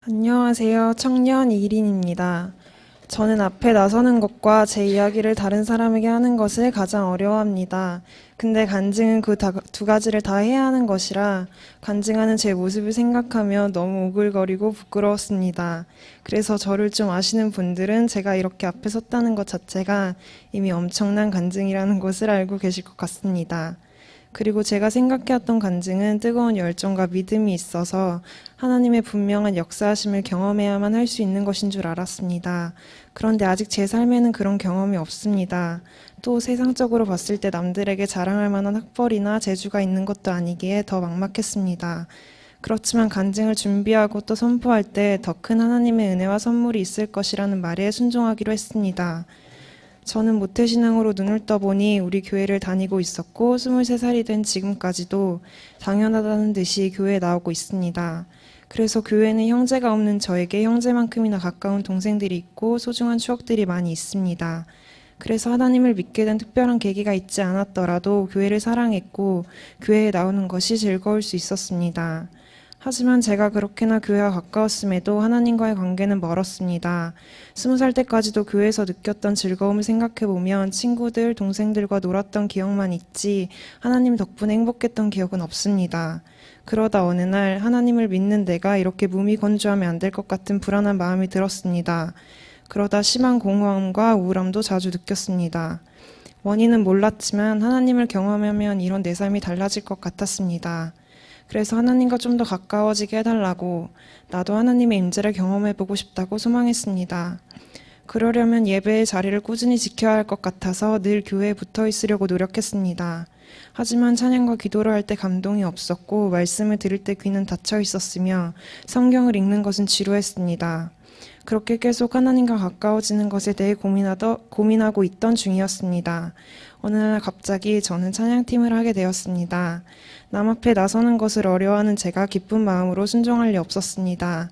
안녕하세요. 청년 이린입니다. 저는 앞에 나서는 것과 제 이야기를 다른 사람에게 하는 것을 가장 어려워합니다. 근데 간증은 그 두 가지를 다 해야 하는 것이라 간증하는 제 모습을 생각하며 너무 오글거리고 부끄러웠습니다. 그래서 저를 좀 아시는 분들은 제가 이렇게 앞에 섰다는 것 자체가 이미 엄청난 간증이라는 것을 알고 계실 것 같습니다. 그리고 제가 생각해왔던 간증은 뜨거운 열정과 믿음이 있어서 하나님의 분명한 역사하심을 경험해야만 할 수 있는 것인 줄 알았습니다. 그런데 아직 제 삶에는 그런 경험이 없습니다. 또 세상적으로 봤을 때 남들에게 자랑할 만한 학벌이나 재주가 있는 것도 아니기에 더 막막했습니다. 그렇지만 간증을 준비하고 또 선포할 때 더 큰 하나님의 은혜와 선물이 있을 것이라는 말에 순종하기로 했습니다. 저는 모태신앙으로 눈을 떠보니 우리 교회를 다니고 있었고 23살이 된 지금까지도 당연하다는 듯이 교회에 나오고 있습니다. 그래서 교회는 형제가 없는 저에게 형제만큼이나 가까운 동생들이 있고 소중한 추억들이 많이 있습니다. 그래서 하나님을 믿게 된 특별한 계기가 있지 않았더라도 교회를 사랑했고 교회에 나오는 것이 즐거울 수 있었습니다. 하지만 제가 그렇게나 교회와 가까웠음에도 하나님과의 관계는 멀었습니다. 20살 때까지도 교회에서 느꼈던 즐거움을 생각해보면 친구들, 동생들과 놀았던 기억만 있지 하나님 덕분에 행복했던 기억은 없습니다. 그러다 어느 날 하나님을 믿는 내가 이렇게 무미건조하면 안 될 것 같은 불안한 마음이 들었습니다. 그러다 심한 공허함과 우울함도 자주 느꼈습니다. 원인은 몰랐지만 하나님을 경험하면 이런 내 삶이 달라질 것 같았습니다. 그래서 하나님과 좀 더 가까워지게 해달라고 나도 하나님의 임재를 경험해보고 싶다고 소망했습니다. 그러려면 예배의 자리를 꾸준히 지켜야 할 것 같아서 늘 교회에 붙어 있으려고 노력했습니다. 하지만 찬양과 기도를 할 때 감동이 없었고 말씀을 들을 때 귀는 닫혀 있었으며 성경을 읽는 것은 지루했습니다. 그렇게 계속 하나님과 가까워지는 것에 대해 고민하고 있던 중이었습니다. 어느 날 갑자기 저는 찬양팀을 하게 되었습니다. 남 앞에 나서는 것을 어려워하는 제가 기쁜 마음으로 순종할 리 없었습니다.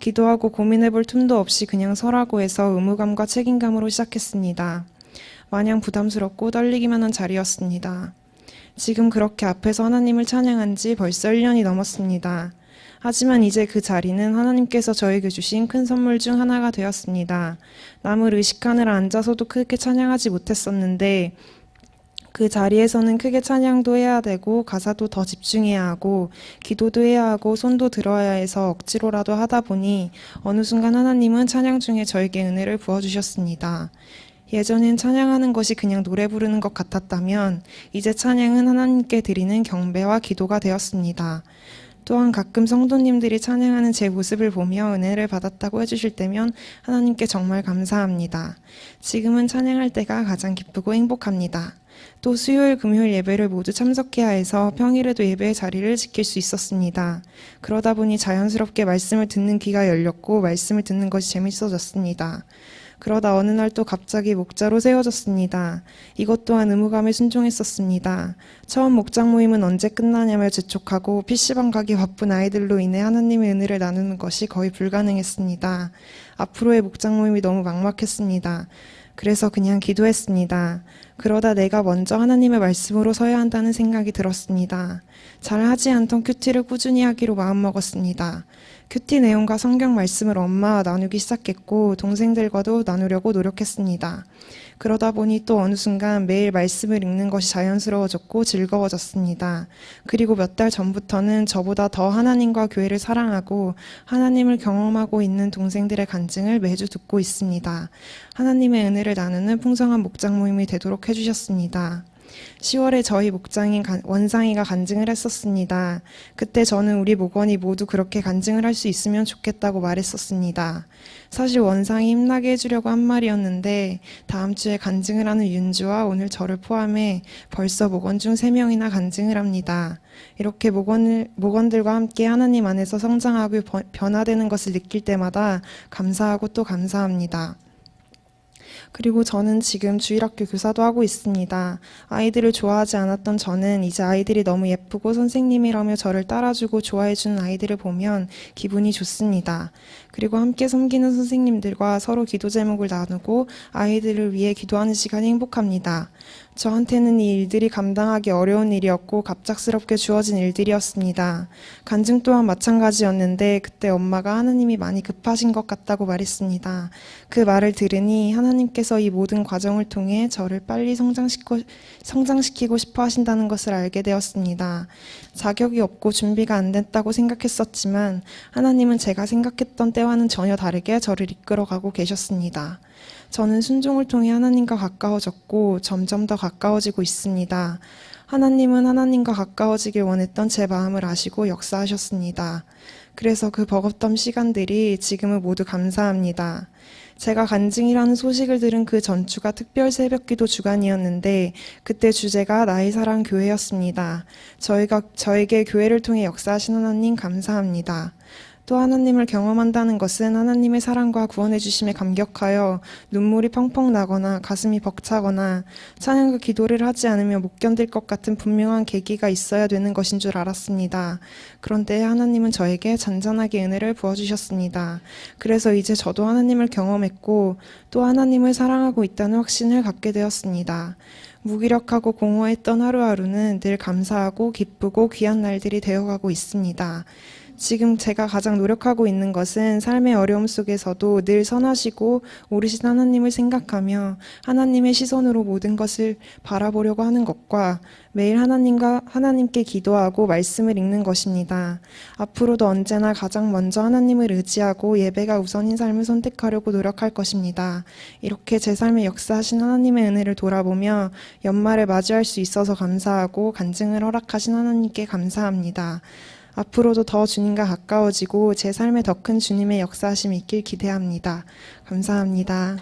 기도하고 고민해볼 틈도 없이 그냥 서라고 해서 의무감과 책임감으로 시작했습니다. 마냥 부담스럽고 떨리기만 한 자리였습니다. 지금 그렇게 앞에서 하나님을 찬양한 지 벌써 1년이 넘었습니다. 하지만 이제 그 자리는 하나님께서 저에게 주신 큰 선물 중 하나가 되었습니다. 남을 의식하느라 앉아서도 크게 찬양하지 못했었는데 그 자리에서는 크게 찬양도 해야 되고 가사도 더 집중해야 하고 기도도 해야 하고 손도 들어야 해서 억지로라도 하다 보니 어느 순간 하나님은 찬양 중에 저에게 은혜를 부어주셨습니다. 예전엔 찬양하는 것이 그냥 노래 부르는 것 같았다면 이제 찬양은 하나님께 드리는 경배와 기도가 되었습니다. 또한 가끔 성도님들이 찬양하는 제 모습을 보며 은혜를 받았다고 해주실 때면 하나님께 정말 감사합니다. 지금은 찬양할 때가 가장 기쁘고 행복합니다. 또 수요일, 금요일 예배를 모두 참석해야 해서 평일에도 예배의 자리를 지킬 수 있었습니다. 그러다 보니 자연스럽게 말씀을 듣는 귀가 열렸고 말씀을 듣는 것이 재밌어졌습니다. 그러다 어느 날 또 갑자기 목자로 세워졌습니다. 이것 또한 의무감에 순종했었습니다. 처음 목장 모임은 언제 끝나냐며 재촉하고 PC방 가기 바쁜 아이들로 인해 하나님의 은혜를 나누는 것이 거의 불가능했습니다. 앞으로의 목장 모임이 너무 막막했습니다. 그래서 그냥 기도했습니다. 그러다 내가 먼저 하나님의 말씀으로 서야 한다는 생각이 들었습니다. 잘 하지 않던 큐티를 꾸준히 하기로 마음먹었습니다. 큐티 내용과 성경 말씀을 엄마와 나누기 시작했고 동생들과도 나누려고 노력했습니다. 그러다 보니 또 어느 순간 매일 말씀을 읽는 것이 자연스러워졌고 즐거워졌습니다. 그리고 몇 달 전부터는 저보다 더 하나님과 교회를 사랑하고 하나님을 경험하고 있는 동생들의 간증을 매주 듣고 있습니다. 하나님의 은혜를 나누는 풍성한 목장 모임이 되도록 해주셨습니다. 10월에 저희 목장인 원상이가 간증을 했었습니다. 그때 저는 우리 목원이 모두 그렇게 간증을 할 수 있으면 좋겠다고 말했었습니다. 사실 원상이 힘나게 해주려고 한 말이었는데 다음 주에 간증을 하는 윤주와 오늘 저를 포함해 벌써 목원 중 3명이나 간증을 합니다. 이렇게 목원들과 함께 하나님 안에서 성장하고 변화되는 것을 느낄 때마다 감사하고 또 감사합니다. 그리고 저는 지금 주일학교 교사도 하고 있습니다. 아이들을 좋아하지 않았던 저는 이제 아이들이 너무 예쁘고 선생님이라며 저를 따라주고 좋아해주는 아이들을 보면 기분이 좋습니다. 그리고 함께 섬기는 선생님들과 서로 기도 제목을 나누고 아이들을 위해 기도하는 시간이 행복합니다. 저한테는 이 일들이 감당하기 어려운 일이었고 갑작스럽게 주어진 일들이었습니다. 간증 또한 마찬가지였는데 그때 엄마가 하나님이 많이 급하신 것 같다고 말했습니다. 그 말을 들으니 하나님께서 이 모든 과정을 통해 저를 빨리 성장시키고 싶어 하신다는 것을 알게 되었습니다. 자격이 없고 준비가 안 됐다고 생각했었지만 하나님은 제가 생각했던 때와는 전혀 다르게 저를 이끌어가고 계셨습니다. 저는 순종을 통해 하나님과 가까워졌고 점점 더 가까워지고 있습니다. 하나님은 하나님과 가까워지길 원했던 제 마음을 아시고 역사하셨습니다. 그래서 그 버겁던 시간들이 지금은 모두 감사합니다. 제가 간증이라는 소식을 들은 그 전주가 특별 새벽기도 주간이었는데 그때 주제가 나의 사랑 교회였습니다. 저에게 교회를 통해 역사하신 하나님 감사합니다. 또 하나님을 경험한다는 것은 하나님의 사랑과 구원해 주심에 감격하여 눈물이 펑펑 나거나 가슴이 벅차거나 찬양과 기도를 하지 않으면 못 견딜 것 같은 분명한 계기가 있어야 되는 것인 줄 알았습니다. 그런데 하나님은 저에게 잔잔하게 은혜를 부어주셨습니다. 그래서 이제 저도 하나님을 경험했고 또 하나님을 사랑하고 있다는 확신을 갖게 되었습니다. 무기력하고 공허했던 하루하루는 늘 감사하고 기쁘고 귀한 날들이 되어가고 있습니다. 지금 제가 가장 노력하고 있는 것은 삶의 어려움 속에서도 늘 선하시고 오르신 하나님을 생각하며 하나님의 시선으로 모든 것을 바라보려고 하는 것과 매일 하나님께 기도하고 말씀을 읽는 것입니다. 앞으로도 언제나 가장 먼저 하나님을 의지하고 예배가 우선인 삶을 선택하려고 노력할 것입니다. 이렇게 제 삶에 역사하신 하나님의 은혜를 돌아보며 연말을 맞이할 수 있어서 감사하고 간증을 허락하신 하나님께 감사합니다. 앞으로도 더 주님과 가까워지고 제 삶에 더 큰 주님의 역사하심이 있길 기대합니다. 감사합니다.